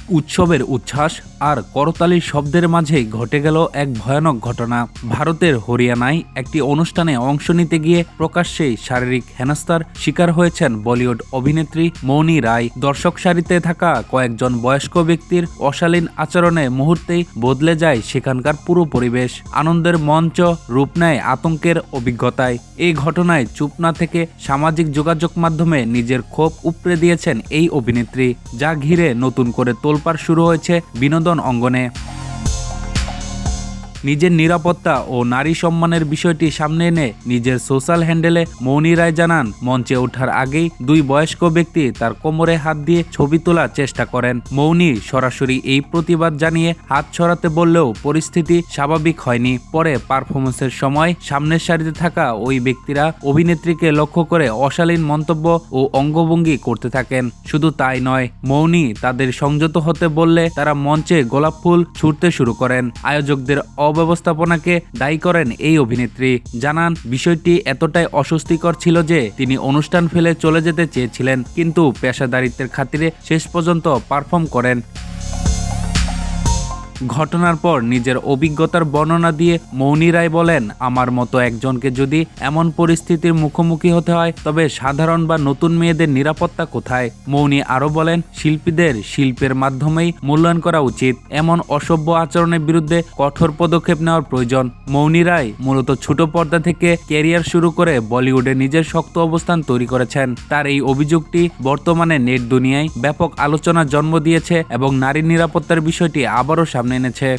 উৎসবের উচ্ছ্বাস আর করতালির শব্দের মাঝেই ঘটে গেল এক ভয়ানক ঘটনা। ভারতের হরিয়ানায় একটি অনুষ্ঠানে অংশ নিতে গিয়ে প্রকাশ্যেই শারীরিক হেনস্থার শিকার হয়েছেন বলিউড অভিনেত্রী মৌনি রায়। দর্শক সারিতে থাকা কয়েকজন বয়স্ক ব্যক্তির অশালীন আচরণে মুহূর্তেই বদলে যায় সেখানকার পুরো পরিবেশ। আনন্দের মঞ্চ রূপ নেয় আতঙ্কের অভিজ্ঞতায়। এই ঘটনায় চুপ না থেকে সামাজিক যোগাযোগ মাধ্যমে নিজের ক্ষোভ উপড়ে দিয়েছেন এই অভিনেত্রী, যা ঘিরে নতুন করে তোলপাড় শুরু হয়েছে বিনোদন অঙ্গনে। নিজের নিরাপত্তা ও নারী সম্মানের বিষয়টি সামনে এনে নিজের সোশ্যাল হ্যান্ডেলে মৌনি রায় জানান, মঞ্চে ওঠার আগেই দুই বয়স্ক ব্যক্তি তার কোমরে হাত দিয়ে ছবি তোলার চেষ্টা করেন। মৌনি সরাসরি এই প্রতিবাদ জানিয়ে হাত ছড়াতে বললেও পরিস্থিতি স্বাভাবিক হয়নি। পরে পারফরমেন্সের সময় সামনের সারিতে থাকা ওই ব্যক্তিরা অভিনেত্রীকে লক্ষ্য করে অশালীন মন্তব্য ও অঙ্গভঙ্গি করতে থাকেন। শুধু তাই নয়, মৌনি তাদের সংযত হতে বললে তারা মঞ্চে গোলাপ ফুল ছুঁড়তে শুরু করেন। আয়োজকদের অব্যবস্থাপনাকে দায়ী করেন এই অভিনেত্রী। জানান, বিষয়টি এতটাই অস্বস্তিকর ছিল যে তিনি অনুষ্ঠান ফেলে চলে যেতে চেয়েছিলেন, কিন্তু পেশাদারিত্বের খাতিরে শেষ পর্যন্ত পারফর্ম করেন। ঘটনার পর নিজের অভিজ্ঞতার বর্ণনা দিয়ে মৌনি রায় বলেন, আমার মতো একজনকে যদি এমন পরিস্থিতির মুখোমুখি হতে হয় তবে সাধারণ বা নতুন মেয়েদের নিরাপত্তা কোথায়? মৌনি আরও বলেন, শিল্পীদের শিল্পের মাধ্যমেই মূল্যায়ন করা উচিত। এমন অসভ্য আচরণের বিরুদ্ধে কঠোর পদক্ষেপ নেওয়ার প্রয়োজন। মৌনি রায় মূলত ছোট পর্দা থেকে ক্যারিয়ার শুরু করে বলিউডে নিজের শক্ত অবস্থান তৈরি করেছেন। তার এই অভিযোগটি বর্তমানে নেট দুনিয়ায় ব্যাপক আলোচনার জন্ম দিয়েছে এবং নারীর নিরাপত্তার বিষয়টি আবারও সামনে এনেছে।